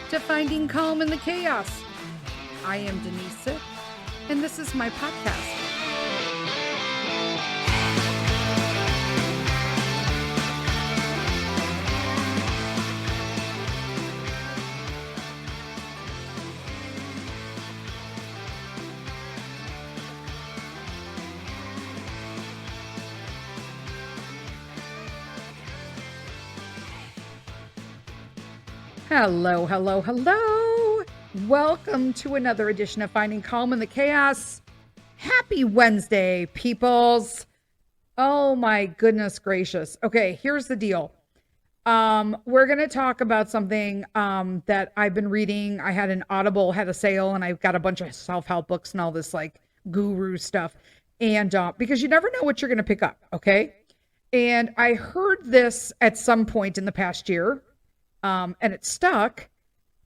to finding calm in the chaos. I am Denise Sith, and this is my podcast. Hello, hello, hello. Welcome to another edition of Finding Calm in the Chaos. Happy Wednesday, peoples. Oh my goodness gracious. Okay, here's the deal. We're going to talk about something that I've been reading. I had an Audible, had a sale, and I've got a bunch of self-help books and all this like guru stuff. And because you never know what you're going to pick up, okay? And I heard this at some point in the past year. And it stuck,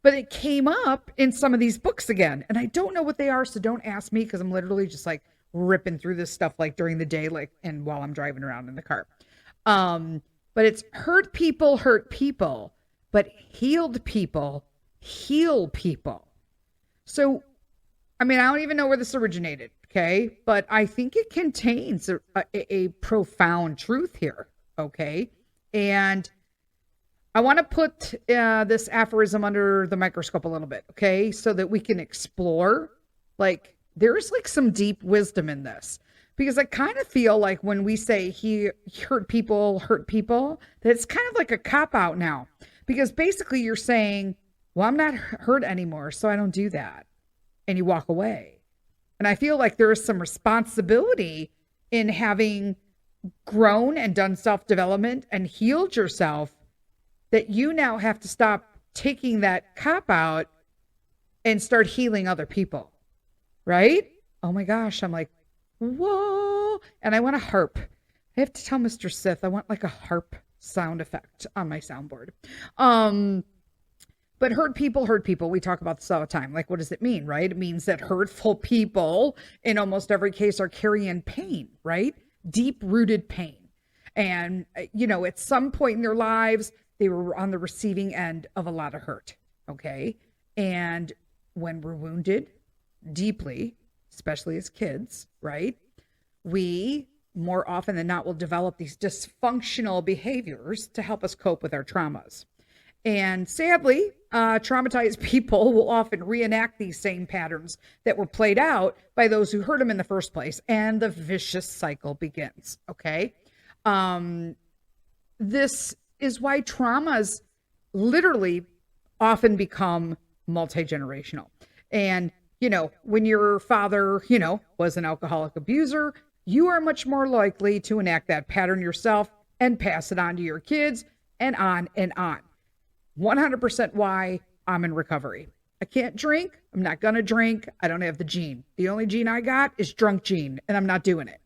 but it came up in some of these books again. And I don't know what they are, so don't ask me because I'm literally just like ripping through this stuff like during the day, like, and while I'm driving around in the car. But it's hurt people, but healed people, heal people. So, I mean, I don't even know where this originated, okay? But I think it contains a profound truth here, okay? And I want to put this aphorism under the microscope a little bit, okay? So that we can explore, like, there's like some deep wisdom in this. Because I kind of feel like when we say he hurt people, that it's kind of like a cop-out now. Because basically you're saying, well, I'm not hurt anymore, so I don't do that. And you walk away. And I feel like there is some responsibility in having grown and done self-development and healed yourself, that you now have to stop taking that cop out and start healing other people, right? Oh my gosh, I'm like, whoa. And I want a harp. I have to tell Mr. Sith, I want like a harp sound effect on my soundboard. But hurt people, we talk about this all the time. Like, what does it mean, right? It means that hurtful people in almost every case are carrying pain, right? Deep-rooted pain. And, you know, at some point in their lives, they were on the receiving end of a lot of hurt, okay? And when we're wounded deeply, especially as kids, right? We, more often than not, will develop these dysfunctional behaviors to help us cope with our traumas. And sadly, traumatized people will often reenact these same patterns that were played out by those who hurt them in the first place. And the vicious cycle begins, okay? This is why traumas literally often become multi-generational. And, you know, when your father, you know, was an alcoholic abuser, you are much more likely to enact that pattern yourself and pass it on to your kids and on and on. 100% why I'm in recovery. I can't drink. I'm not going to drink. I don't have the gene. The only gene I got is drunk gene, and I'm not doing it.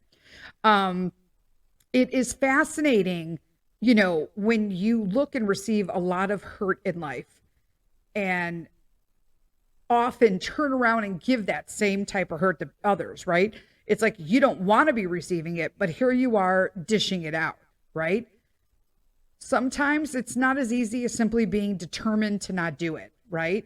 It is fascinating, you know, when you look and receive a lot of hurt in life and often turn around and give that same type of hurt to others, right? It's like you don't want to be receiving it, but here you are dishing it out, right? Sometimes it's not as easy as simply being determined to not do it, right?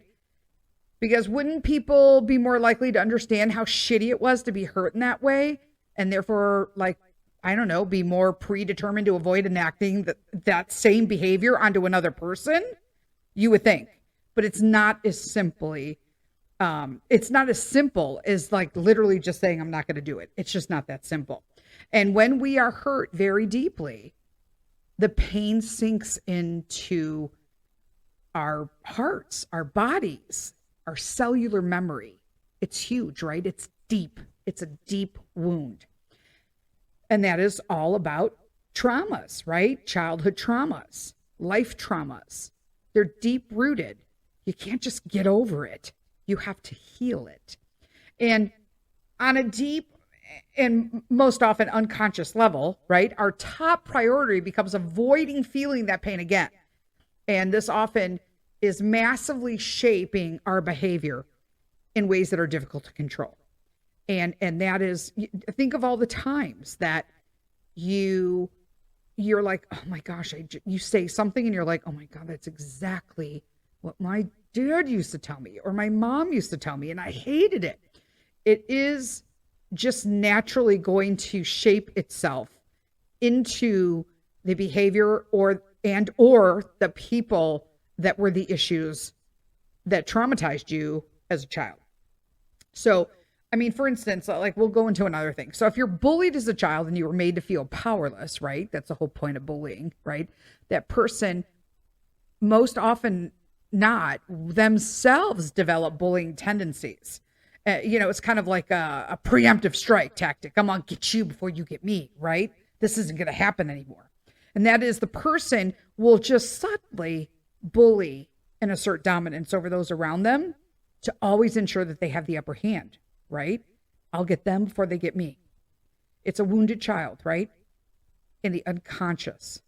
Because wouldn't people be more likely to understand how shitty it was to be hurt in that way? And therefore, like, I don't know, be more predetermined to avoid enacting that same behavior onto another person? You would think. But it's not as simple as like literally just saying, I'm not going to do it. It's just not that simple. And when we are hurt very deeply, the pain sinks into our hearts, our bodies, our cellular memory. It's huge, right? It's deep. It's a deep wound. And that is all about traumas, right? Childhood traumas, life traumas. They're deep rooted. You can't just get over it. You have to heal it. And on a deep and most often unconscious level, right? Our top priority becomes avoiding feeling that pain again. And this often is massively shaping our behavior in ways that are difficult to control. And that is, think of all the times that you're like, oh my gosh, you say something and you're like, oh my God, that's exactly what my dad used to tell me, or my mom used to tell me, and I hated it. It is just naturally going to shape itself into the behavior or the people that were the issues that traumatized you as a child. So, I mean, for instance, like we'll go into another thing. So if you're bullied as a child and you were made to feel powerless, right? That's the whole point of bullying, right? That person most often not themselves develop bullying tendencies. It's kind of like a preemptive strike tactic. I'm going to get you before you get me, right? This isn't going to happen anymore. And that is the person will just subtly bully and assert dominance over those around them to always ensure that they have the upper hand, right? I'll get them before they get me. It's a wounded child, right? In the unconscious.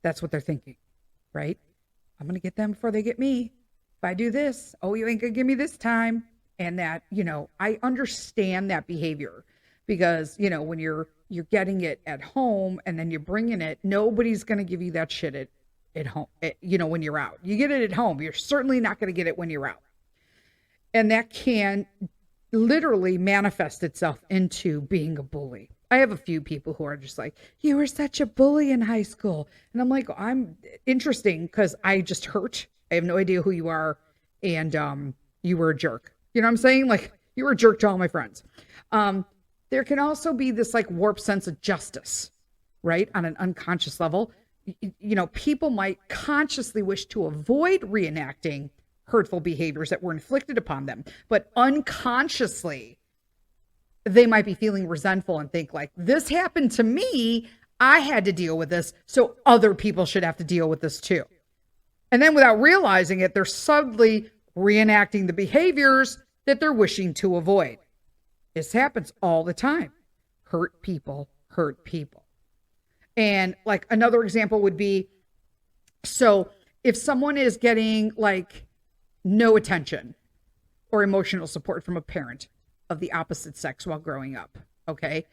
That's what they're thinking, right? I'm going to get them before they get me. If I do this, oh, you ain't going to give me this time. And that, I understand that behavior because, when you're getting it at home and then you're bringing it, nobody's going to give you that shit at home, when you're out. You get it at home. You're certainly not going to get it when you're out. And that can literally manifest itself into being a bully. I have a few people who are just like, you were such a bully in high school. And I'm like, I'm interesting because I just hurt. I have no idea who you are. And you were a jerk. You know what I'm saying? Like, you were a jerk to all my friends. There can also be this like warped sense of justice, right? On an unconscious level. People might consciously wish to avoid reenacting hurtful behaviors that were inflicted upon them, but unconsciously, they might be feeling resentful and think like, this happened to me. I had to deal with this. So other people should have to deal with this too. And then without realizing it, they're subtly reenacting the behaviors that they're wishing to avoid. This happens all the time. Hurt people hurt people. And like another example would be, so if someone is getting like no attention or emotional support from a parent of the opposite sex while growing up, okay,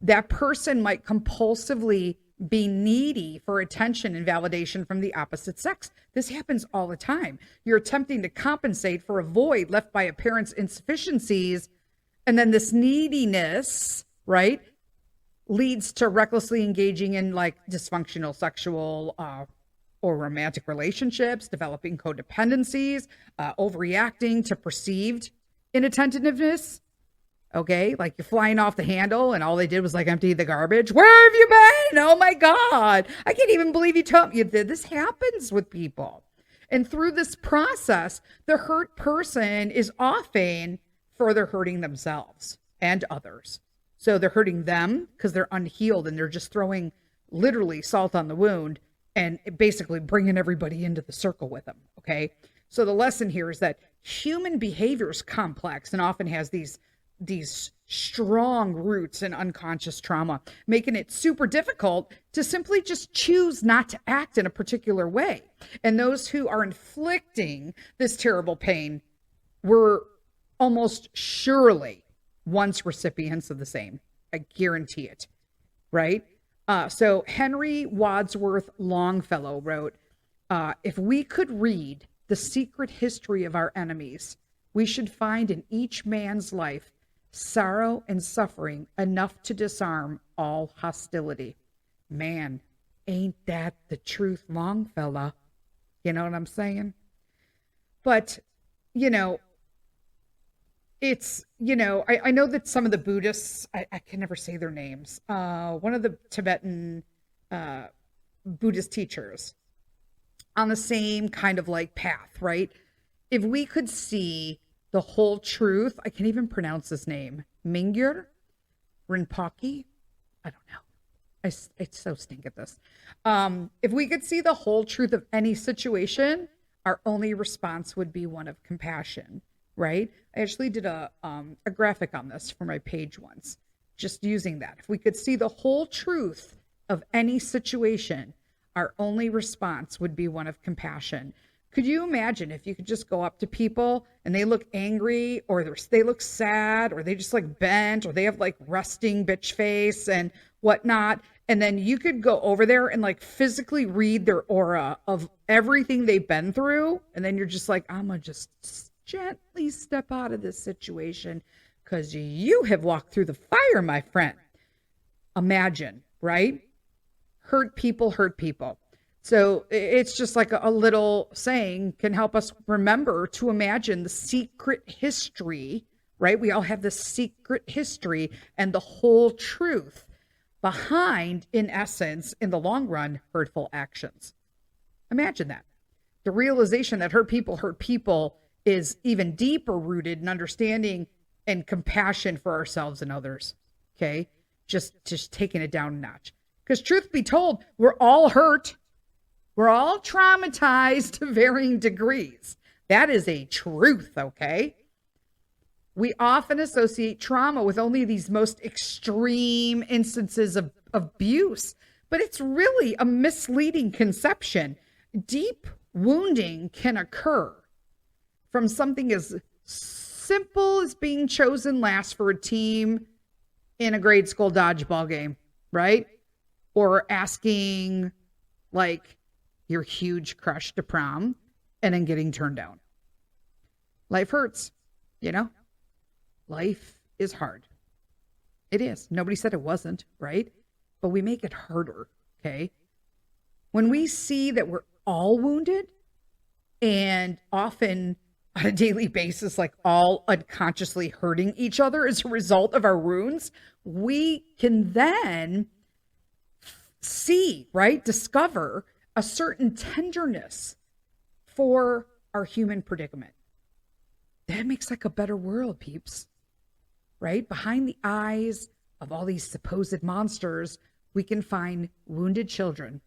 that person might compulsively be needy for attention and validation from the opposite sex. This happens all the time. You're attempting to compensate for a void left by a parent's insufficiencies, and then this neediness, right, leads to recklessly engaging in like dysfunctional sexual or romantic relationships, developing codependencies, overreacting to perceived inattentiveness. Okay, like you're flying off the handle and all they did was like empty the garbage. Where have you been? Oh my God. I can't even believe you told me you did. This happens with people. And through this process, the hurt person is often further hurting themselves and others. So they're hurting them because they're unhealed and they're just throwing literally salt on the wound and basically bringing everybody into the circle with them. Okay. So the lesson here is that human behavior is complex and often has these strong roots in unconscious trauma, making it super difficult to simply just choose not to act in a particular way. And those who are inflicting this terrible pain were almost surely once recipients of the same. I guarantee it, right? So Henry Wadsworth Longfellow wrote, if we could read the secret history of our enemies, we should find in each man's life sorrow and suffering enough to disarm all hostility. Man, ain't that the truth, Longfellow? You know what I'm saying? But, it's, I know that some of the Buddhists, I can never say their names. One of the Tibetan Buddhist teachers on the same kind of like path, right? If we could see the whole truth, I can't even pronounce his name, Mingyur Rinpoche. I don't know. I so stink at this. If we could see the whole truth of any situation, our only response would be one of compassion, right? I actually did a graphic on this for my page once, just using that. If we could see the whole truth of any situation, our only response would be one of compassion. Could you imagine if you could just go up to people and they look angry or they look sad or they just like bent or they have like resting bitch face and whatnot, And then you could go over there and like physically read their aura of everything they've been through. And then you're just like, I'm going to just gently step out of this situation because you have walked through the fire, my friend. Imagine, right? Hurt people hurt people. So it's just like a little saying can help us remember to imagine the secret history, right? We all have this secret history and the whole truth behind, in essence, in the long run, hurtful actions. Imagine that. The realization that hurt people is even deeper rooted in understanding and compassion for ourselves and others. Okay? Just taking it down a notch. Because truth be told, we're all hurt. We're all traumatized to varying degrees. That is a truth, okay? We often associate trauma with only these most extreme instances of abuse, but it's really a misleading conception. Deep wounding can occur from something as simple as being chosen last for a team in a grade school dodgeball game, right? Or asking like your huge crush to prom and then getting turned down. Life hurts, you know? Life is hard. It is. Nobody said it wasn't, right? But we make it harder, okay? When we see that we're all wounded and often on a daily basis, like all unconsciously hurting each other as a result of our wounds, we can then see, right? Discover a certain tenderness for our human predicament. That makes like a better world, peeps. Right? Behind the eyes of all these supposed monsters, we can find wounded children,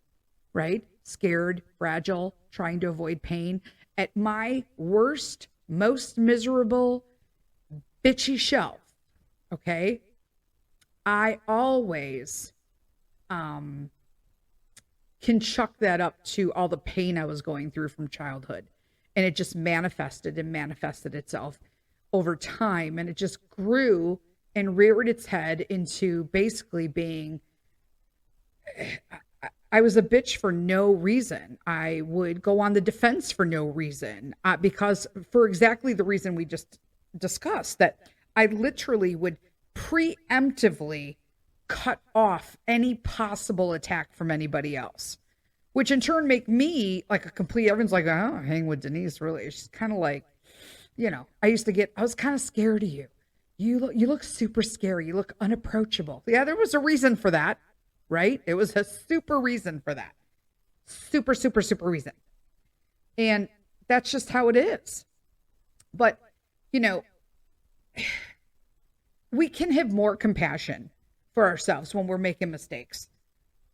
right? Scared, fragile, trying to avoid pain. At my worst, most miserable, bitchy shelf, okay? I always can chuck that up to all the pain I was going through from childhood. And it just manifested itself over time, and it just grew and reared its head into basically being, I was a bitch for no reason. I would go on the defense for no reason, because for exactly the reason we just discussed, that I literally would preemptively cut off any possible attack from anybody else, which in turn make me like a complete, everyone's like, I don't hang with Denise, really. She's kind of like, you know, I was kind of scared of you. You look super scary. You look unapproachable. Yeah, there was a reason for that, right? It was a super reason for that. Super, super, super reason. And that's just how it is. But, you know, we can have more compassion for ourselves when we're making mistakes.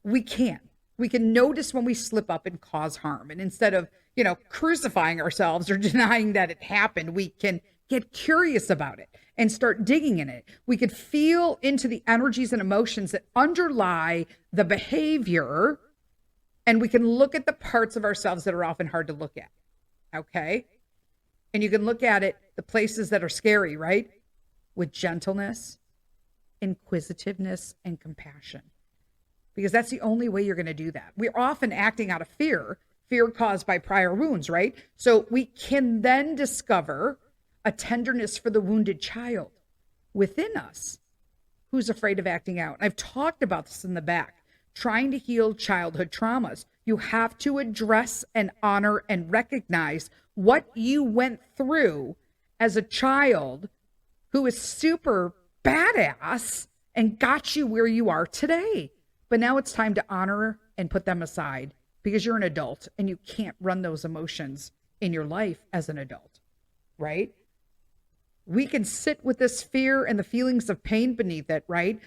We can. We can notice when we slip up and cause harm. And instead of, you know, crucifying ourselves or denying that it happened, we can get curious about it and start digging in it. We could feel into the energies and emotions that underlie the behavior, and we can look at the parts of ourselves that are often hard to look at. Okay? And you can look at it, the places that are scary, right? With gentleness, inquisitiveness, and compassion. Because that's the only way you're going to do that. We're often acting out of fear caused by prior wounds, right? So we can then discover a tenderness for the wounded child within us who's afraid of acting out. I've talked about this in the back, trying to heal childhood traumas. You have to address and honor and recognize what you went through as a child who is super badass and got you where you are today. But now it's time to honor and put them aside because you're an adult and you can't run those emotions in your life as an adult, right? We can sit with this fear and the feelings of pain beneath it, right?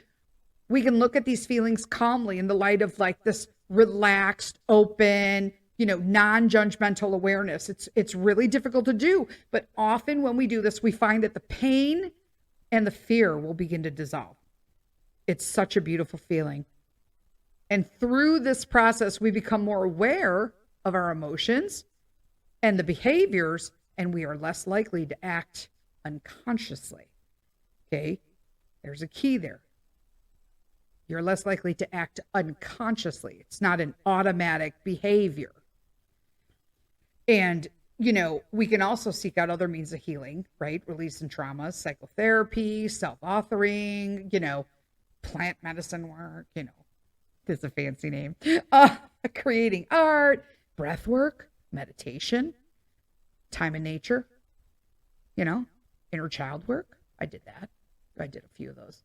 We can look at these feelings calmly in the light of like this relaxed, open, you know, non-judgmental awareness. It's really difficult to do, but often when we do this, we find that the pain and the fear will begin to dissolve. It's such a beautiful feeling. And through this process, we become more aware of our emotions and the behaviors, and we are less likely to act unconsciously. Okay? There's a key there. You're less likely to act unconsciously. It's not an automatic behavior. And, we can also seek out other means of healing, right? Releasing traumas, psychotherapy, self-authoring, plant medicine work, there's a fancy name, creating art, breath work, meditation, time in nature, inner child work. I did that. I did a few of those.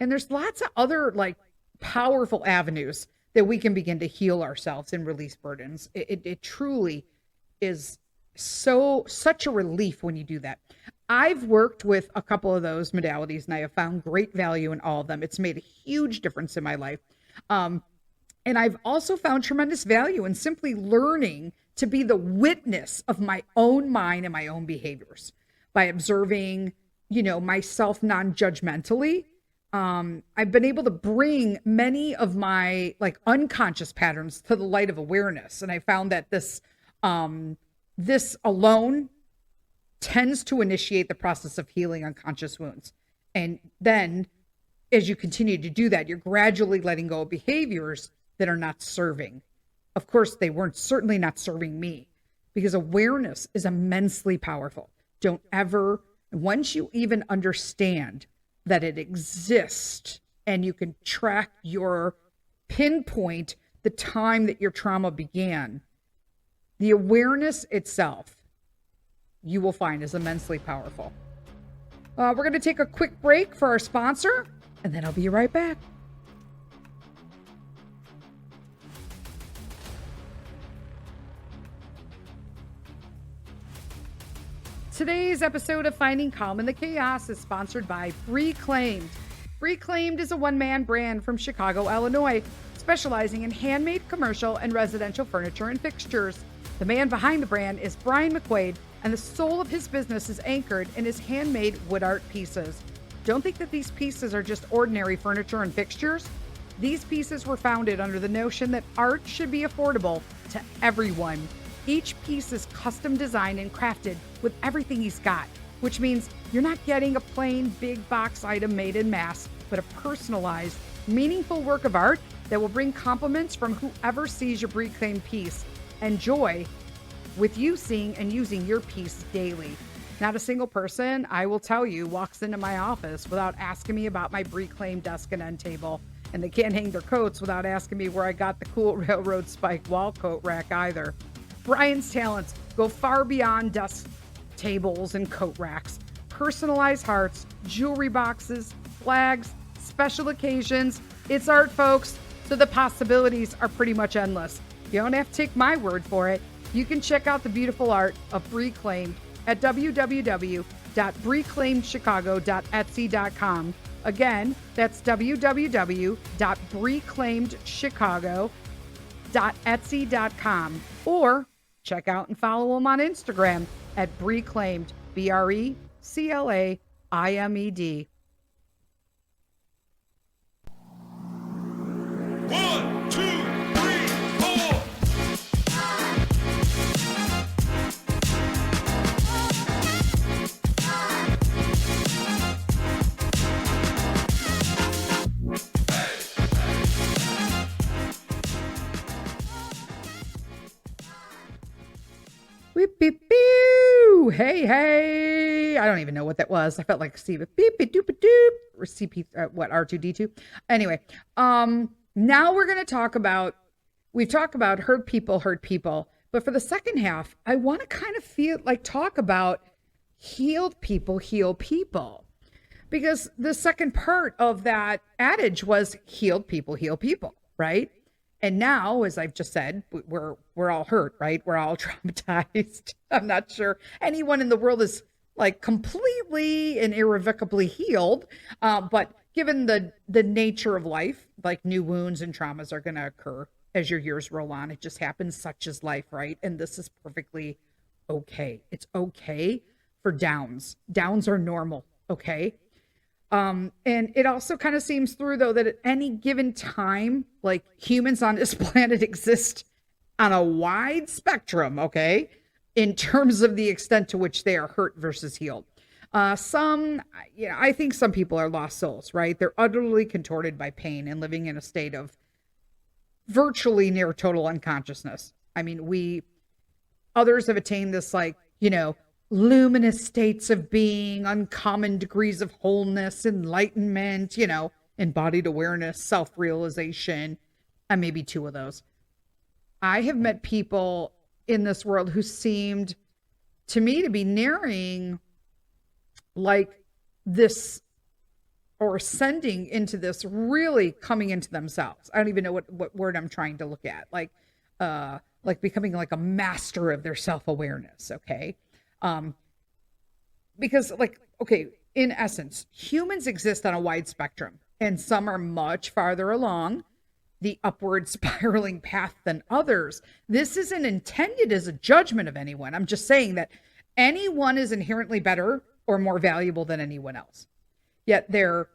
And there's lots of other powerful avenues that we can begin to heal ourselves and release burdens. It truly is such a relief when you do that. I've worked with a couple of those modalities and I have found great value in all of them. It's made a huge difference in my life. And I've also found tremendous value in simply learning to be the witness of my own mind and my own behaviors by observing, myself non-judgmentally. I've been able to bring many of my unconscious patterns to the light of awareness. And I found that this alone tends to initiate the process of healing unconscious wounds. And then as you continue to do that, you're gradually letting go of behaviors that are not serving. Of course, they weren't certainly not serving me, because awareness is immensely powerful. Don't ever, once you even understand that it exists and you can track your pinpoint the time that your trauma began, the awareness itself, you will find is immensely powerful. We're going to take a quick break for our sponsor, and then I'll be right back. Today's episode of Finding Calm in the Chaos is sponsored by Reclaimed. Reclaimed is a one-man brand from Chicago, Illinois, specializing in handmade commercial and residential furniture and fixtures. The man behind the brand is Brian McQuaid, and the soul of his business is anchored in his handmade wood art pieces. Don't think that these pieces are just ordinary furniture and fixtures. These pieces were founded under the notion that art should be affordable to everyone. Each piece is custom designed and crafted with everything he's got, which means you're not getting a plain big box item made in mass, but a personalized, meaningful work of art that will bring compliments from whoever sees your reclaimed piece and joy with you seeing and using your piece daily. Not a single person, I will tell you, walks into my office without asking me about my reclaimed desk and end table. And they can't hang their coats without asking me where I got the cool railroad spike wall coat rack either. Brian's talents go far beyond desk tables and coat racks. Personalized hearts, jewelry boxes, flags, special occasions. It's art, folks, so the possibilities are pretty much endless. You don't have to take my word for it. You can check out the beautiful art of Reclaimed at www.reclaimedchicago.etsy.com. Again, that's www.reclaimedchicago.etsy.com. Or check out and follow them on Instagram at Reclaimed, BRECLAIMED. 1, 2, 3, 4. Beep, beep, boo. Hey, hey. I don't even know what that was. I felt like Steve. Beep, beep, doop, doop. Or CP, what, R2D2? Anyway, now we're going to talk about, we've talked about hurt people. But for the second half, I want to kind of talk about healed people heal people. Because the second part of that adage was healed people heal people, right? And now, as I've just said, we're all hurt, right? We're all traumatized. I'm not sure anyone in the world is completely and irrevocably healed. But given the nature of life, new wounds and traumas are going to occur as your years roll on. It just happens, such as life, right? And this is perfectly okay. It's okay for downs. Downs are normal, okay? And it also kind of seems through, though, that at any given time, humans on this planet exist on a wide spectrum, okay, in terms of the extent to which they are hurt versus healed. I think some people are lost souls, right? They're utterly contorted by pain and living in a state of virtually near total unconsciousness. I mean, others have attained this, like, luminous states of being, uncommon degrees of wholeness, enlightenment, embodied awareness, self realization. I may be two of those. I have met people in this world who seemed to me to be nearing like this, or ascending into this, really coming into themselves. I don't even know what word I'm trying to look at. Like becoming like a master of their self-awareness. Okay. Because in essence, humans exist on a wide spectrum, and some are much farther along the upward spiraling path than others. This isn't intended as a judgment of anyone. I'm just saying that anyone is inherently better or more valuable than anyone else. Yet there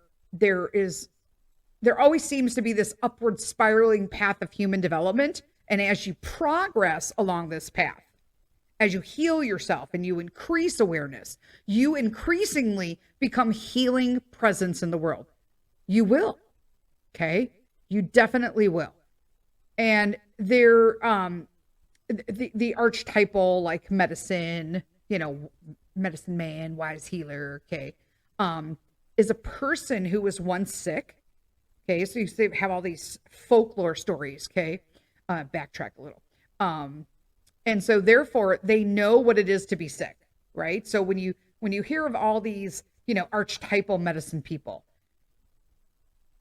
always seems to be this upward spiraling path of human development. And as you progress along this path, as you heal yourself and you increase awareness, you increasingly become healing presence in the world. You will. Okay? You definitely will. And the archetypal, like, medicine, medicine man, wise healer, okay, is a person who was once sick. Okay, so you have all these folklore stories, okay? Backtrack a little. And so therefore they know what it is to be sick, right? So when you hear of all these, archetypal medicine people,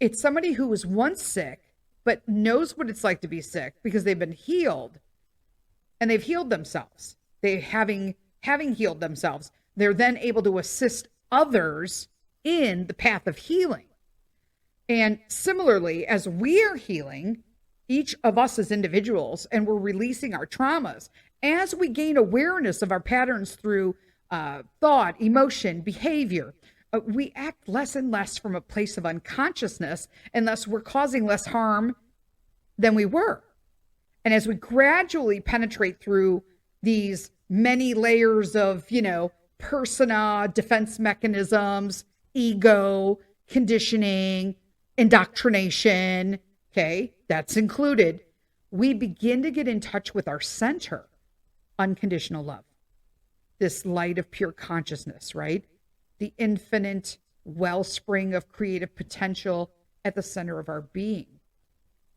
it's somebody who was once sick, but knows what it's like to be sick because they've been healed, and they've healed themselves. They having healed themselves, they're then able to assist others in the path of healing. And similarly, as we are healing, each of us as individuals, and we're releasing our traumas, as we gain awareness of our patterns through thought, emotion, behavior, we act less and less from a place of unconsciousness, and thus we're causing less harm than we were. And as we gradually penetrate through these many layers of, persona, defense mechanisms, ego, conditioning, indoctrination, okay, that's included, we begin to get in touch with our center, unconditional love, this light of pure consciousness, right? The infinite wellspring of creative potential at the center of our being.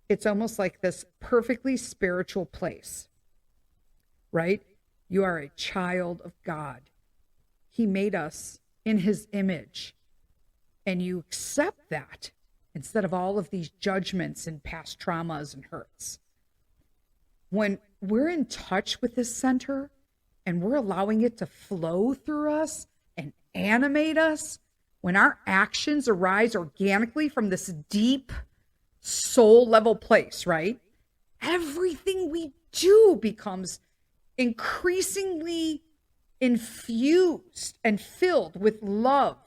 It's almost like this perfectly spiritual place, right? You are a child of God. He made us in his image, and you accept that instead of all of these judgments and past traumas and hurts. When we're in touch with this center and we're allowing it to flow through us and animate us, when our actions arise organically from this deep soul level place, right? Everything we do becomes increasingly infused and filled with love,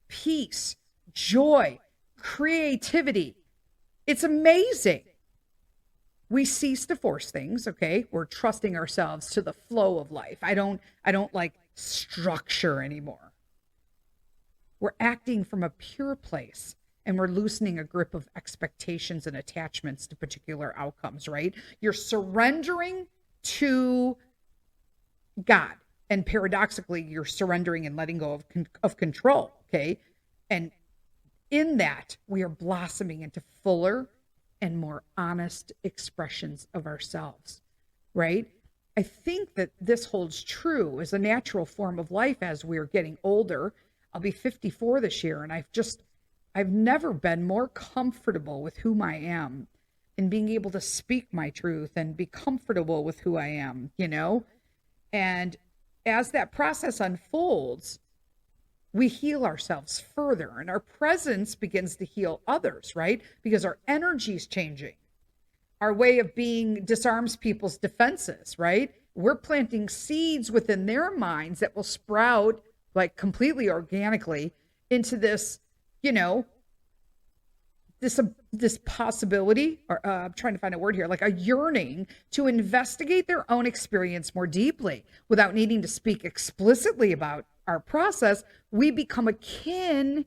peace, joy, creativity. It's amazing. We cease to force things, okay? We're trusting ourselves to the flow of life. I don't like structure anymore. We're acting from a pure place, and we're loosening a grip of expectations and attachments to particular outcomes, right? You're surrendering to God, and paradoxically, you're surrendering and letting go of control, okay? And in that, we are blossoming into fuller and more honest expressions of ourselves, right? I think that this holds true as a natural form of life as we're getting older. I'll be 54 this year, and I've never been more comfortable with whom I am and being able to speak my truth and be comfortable with who I am, And as that process unfolds, we heal ourselves further, and our presence begins to heal others, right? Because our energy is changing. Our way of being disarms people's defenses, right? We're planting seeds within their minds that will sprout, like, completely organically into this, this possibility, or I'm trying to find a word here, like a yearning to investigate their own experience more deeply without needing to speak explicitly about our process, we become akin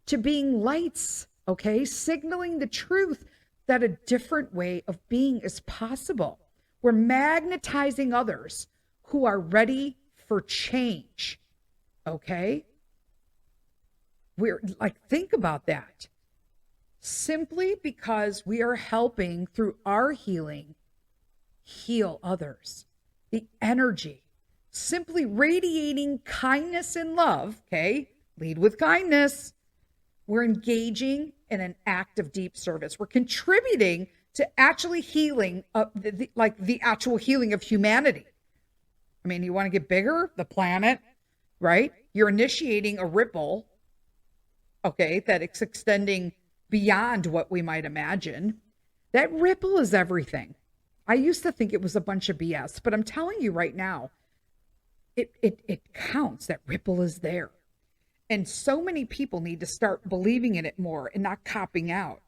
to being lights, okay? Signaling the truth that a different way of being is possible. We're magnetizing others who are ready for change, okay? We're like, think about that. Simply because we are helping through our healing heal others. The energy, simply radiating kindness and love, okay? Lead with kindness. We're engaging in an act of deep service. We're contributing to actually healing, the actual healing of humanity. I mean, you want to get bigger? The planet, right? You're initiating a ripple, okay, that it's extending beyond what we might imagine. That ripple is everything. I used to think it was a bunch of BS, but I'm telling you right now, it counts. That ripple is there. And so many people need to start believing in it more and not copping out.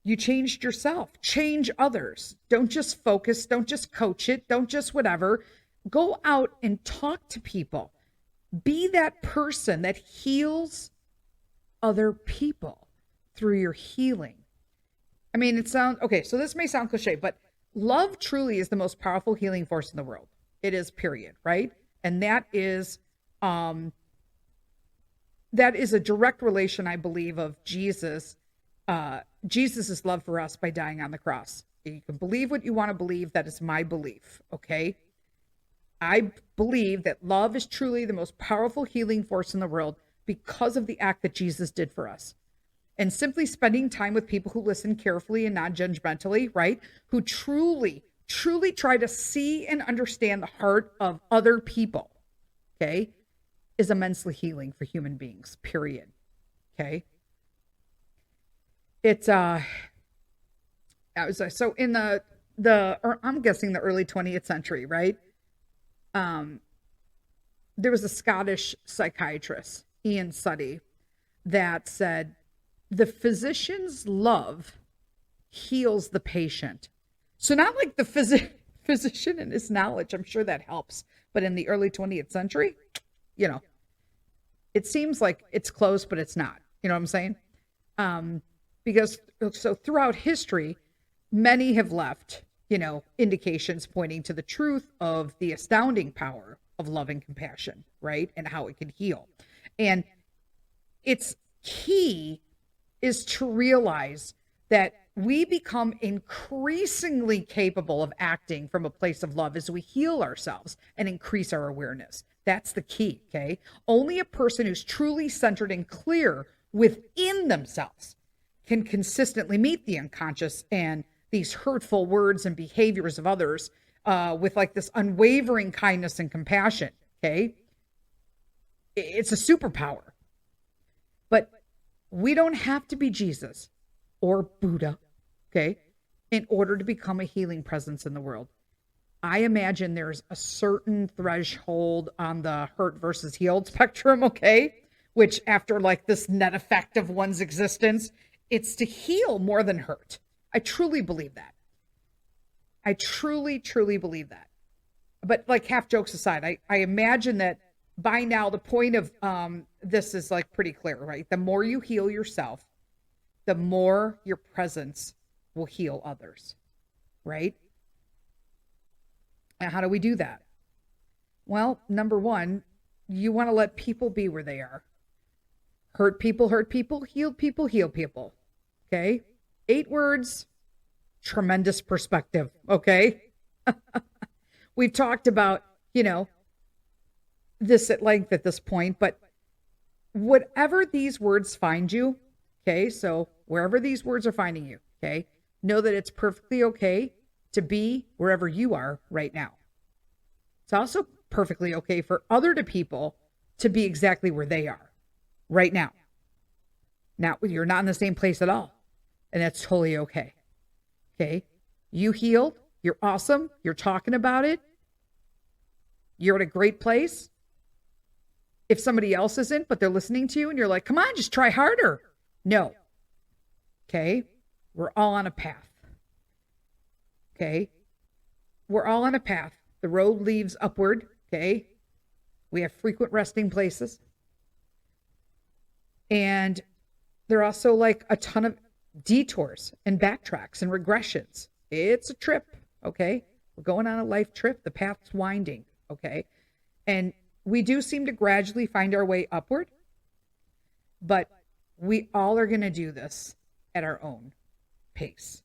You changed yourself, change others. Don't just focus, don't just coach it, don't just whatever. Go out and talk to people. Be that person that heals other people through your healing. I mean, it sounds okay. So this may sound cliche, but love truly is the most powerful healing force in the world. It is, period, right? And that is a direct relation, I believe, of Jesus, Jesus's love for us by dying on the cross. You can believe what you want to believe. That is my belief. Okay. I believe that love is truly the most powerful healing force in the world because of the act that Jesus did for us. And simply spending time with people who listen carefully and non-judgmentally, right? Who truly try to see and understand the heart of other people, okay, is immensely healing for human beings, period. Okay. It's, so in I'm guessing the early 20th century, right? There was a Scottish psychiatrist, Ian Suddy, that said, the physician's love heals the patient. So not like the physician and his knowledge, I'm sure that helps. But in the early 20th century, it seems like it's close, but it's not. You know what I'm saying? Because so throughout history, many have left, indications pointing to the truth of the astounding power of love and compassion, right? And how it can heal. And its key is to realize that we become increasingly capable of acting from a place of love as we heal ourselves and increase our awareness. That's the key, okay? Only a person who's truly centered and clear within themselves can consistently meet the unconscious and these hurtful words and behaviors of others with like this unwavering kindness and compassion, okay? It's a superpower. But we don't have to be Jesus or Buddha, okay, in order to become a healing presence in the world. I imagine there's a certain threshold on the hurt versus healed spectrum, okay, which after like this net effect of one's existence, it's to heal more than hurt. I truly believe that. I truly believe that. But like half jokes aside, I imagine that by now the point of this is like pretty clear, right? The more you heal yourself, the more your presence will heal others, right? And how do we do that? Well, number one, you want to let people be where they are. Hurt people, heal people, heal people. Okay? 8 words, tremendous perspective. Okay? We've talked about, this at length at this point, but whatever these words find you, okay? So wherever these words are finding you, okay? Know that it's perfectly okay to be wherever you are right now. It's also perfectly okay for other people to be exactly where they are right now. Now, you're not in the same place at all, and that's totally okay. Okay? You healed. You're awesome. You're talking about it. You're at a great place. If somebody else isn't, but they're listening to you and you're like, come on, just try harder. No. Okay? We're all on a path. Okay? We're all on a path. The road leads upward. Okay? We have frequent resting places. And there are also like a ton of detours and backtracks and regressions. It's a trip, okay? We're going on a life trip. The path's winding, okay? And we do seem to gradually find our way upward, but we all are going to do this at our own pace.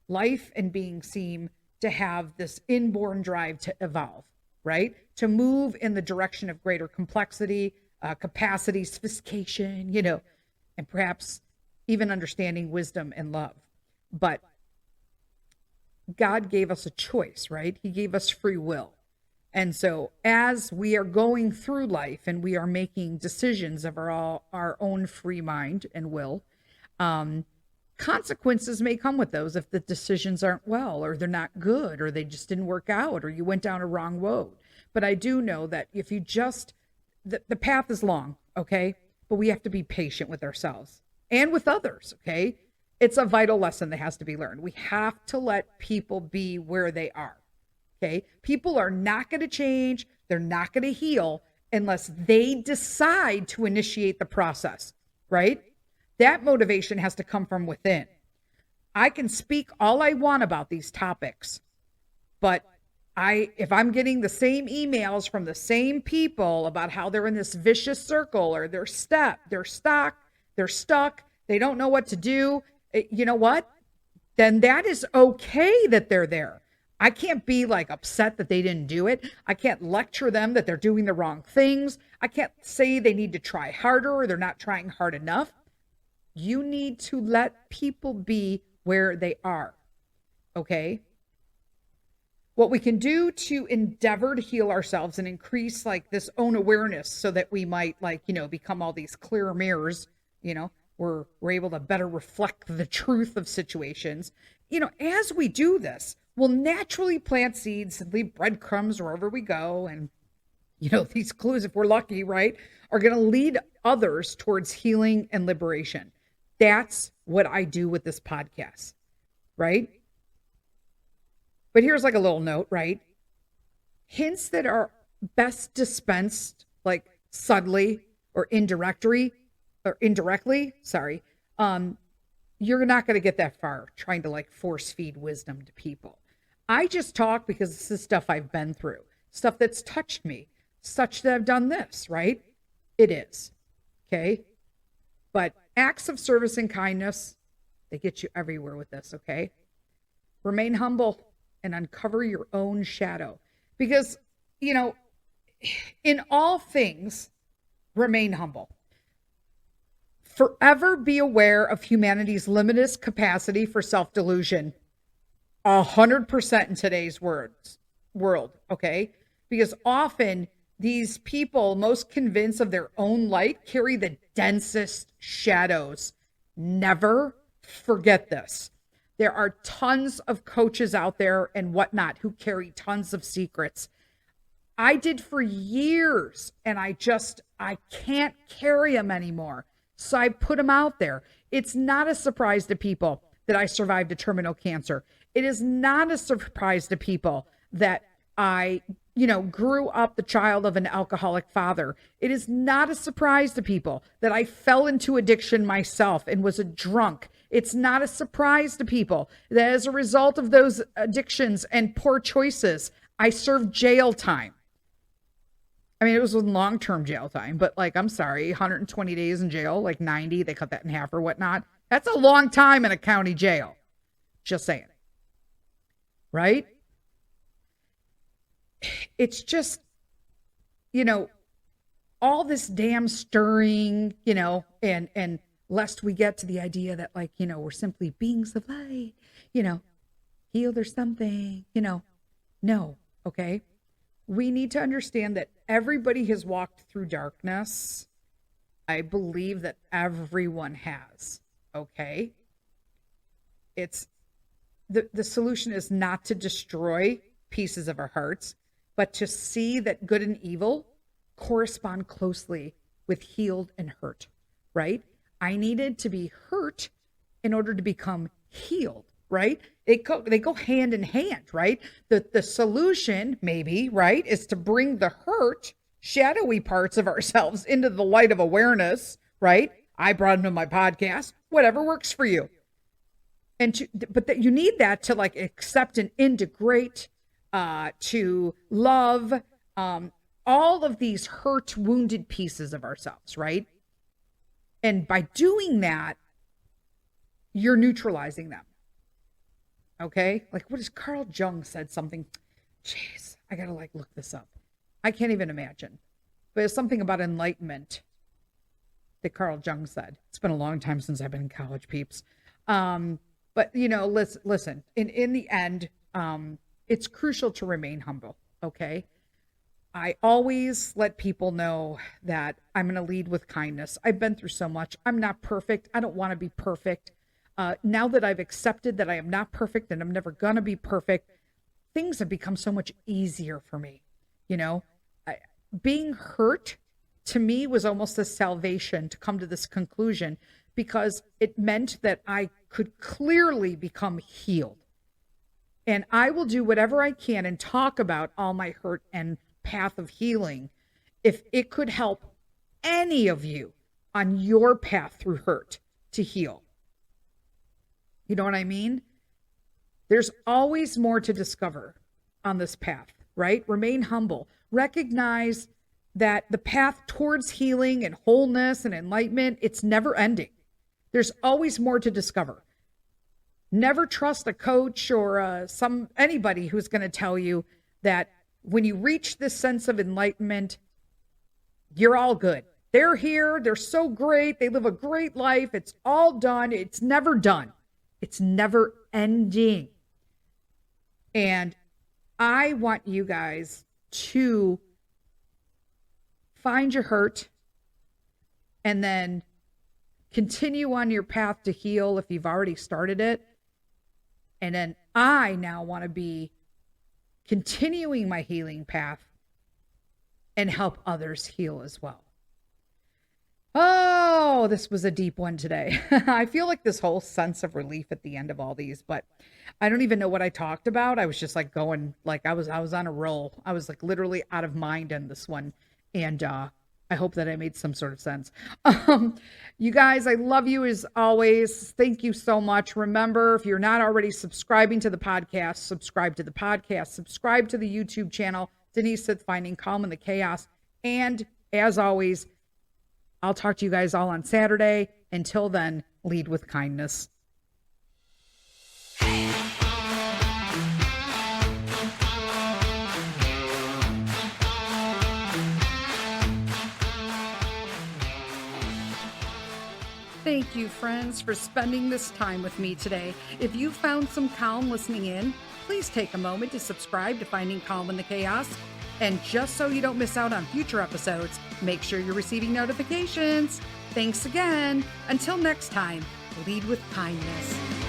Life and being seem to have this inborn drive to evolve, right? To move in the direction of greater complexity, capacity, sophistication, and perhaps even understanding, wisdom, and love. But God gave us a choice, right? He gave us free will. And so as we are going through life and we are making decisions of our own free mind and will, consequences may come with those if the decisions aren't well, or they're not good, or they just didn't work out, or you went down a wrong road. But I do know that if you the path is long, okay? But we have to be patient with ourselves and with others, okay? It's a vital lesson that has to be learned. We have to let people be where they are, okay? People are not going to change. They're not going to heal unless they decide to initiate the process, right? That motivation has to come from within. I can speak all I want about these topics, but if I'm getting the same emails from the same people about how they're in this vicious circle, or they're stuck, they don't know what to do, you know what? Then that is okay that they're there. I can't be like upset that they didn't do it. I can't lecture them that they're doing the wrong things. I can't say they need to try harder or they're not trying hard enough. You need to let people be where they are, okay? What we can do to endeavor to heal ourselves and increase like this own awareness so that we might become all these clear mirrors, we're able to better reflect the truth of situations. As we do this, we'll naturally plant seeds and leave breadcrumbs wherever we go. And, these clues, if we're lucky, right, are going to lead others towards healing and liberation. That's what I do with this podcast, right? But here's like a little note, right? Hints that are best dispensed like subtly or indirectly, you're not going to get that far trying to like force feed wisdom to people. I just talk because this is stuff I've been through, stuff that's touched me, such that I've done this, right? It is, okay? But acts of service and kindness, they get you everywhere with this, okay? Remain humble and uncover your own shadow. Because, in all things, remain humble. Forever be aware of humanity's limitless capacity for self-delusion. 100% in today's world, okay? Because often these people most convinced of their own light carry the densest shadows. Never forget this. There are tons of coaches out there and whatnot who carry tons of secrets. I did for years, and I can't carry them anymore. So I put them out there. It's not a surprise to people that I survived a terminal cancer. It is not a surprise to people that I, grew up the child of an alcoholic father. It is not a surprise to people that I fell into addiction myself and was a drunk. It's not a surprise to people that as a result of those addictions and poor choices, I served jail time. I mean, it was long-term jail time, but I'm sorry, 120 days in jail, 90, they cut that in half or whatnot. That's a long time in a county jail. Just saying. Right? It's just, all this damn stirring, and lest we get to the idea that we're simply beings of light, healed or something, no, okay? We need to understand that everybody has walked through darkness. I believe that everyone has, okay? It's the solution is not to destroy pieces of our hearts, but to see that good and evil correspond closely with healed and hurt, right? I needed to be hurt in order to become healed, right? They go hand in hand, right? The solution, maybe, right, is to bring the hurt, shadowy parts of ourselves into the light of awareness, right? I brought him to my podcast, whatever works for you. But that you need that to like accept and integrate, to love, all of these hurt, wounded pieces of ourselves, right? And by doing that, you're neutralizing them. Okay? Like, what is Carl Jung said something? Jeez, I gotta like look this up. I can't even imagine. But it's something about enlightenment that Carl Jung said. It's been a long time since I've been in college, peeps. But you know, listen. In the end, it's crucial to remain humble. Okay. I always let people know that I'm going to lead with kindness. I've been through so much. I'm not perfect. I don't want to be perfect. Now that I've accepted that I am not perfect and I'm never going to be perfect, things have become so much easier for me. You know, being hurt to me was almost a salvation to come to this conclusion, because it meant that I could clearly become healed. And I will do whatever I can and talk about all my hurt and path of healing if it could help any of you on your path through hurt to heal. You know what I mean? There's always more to discover on this path, right? Remain humble. Recognize that the path towards healing and wholeness and enlightenment, it's never ending. There's always more to discover. Never trust a coach or anybody who's going to tell you that when you reach this sense of enlightenment, you're all good. They're here. They're so great. They live a great life. It's all done. It's never done. It's never ending. And I want you guys to find your hurt and then continue on your path to heal if you've already started it. And then I now want to be continuing my healing path and help others heal as well. Oh, this was a deep one today. I feel like this whole sense of relief at the end of all these, but I don't even know what I talked about. I was just like going, like I was on a roll. I was like literally out of mind on this one. And I hope that I made some sort of sense. You guys, I love you as always. Thank you so much. Remember, if you're not already subscribing to the podcast, subscribe to the podcast, subscribe to the YouTube channel, Denise Sith, Finding Calm in the Chaos. And as always, I'll talk to you guys all on Saturday. Until then, lead with kindness. Thank you, friends, for spending this time with me today. If you found some calm listening in, please take a moment to subscribe to Finding Calm in the Chaos. And just so you don't miss out on future episodes, make sure you're receiving notifications. Thanks again. Until next time, lead with kindness.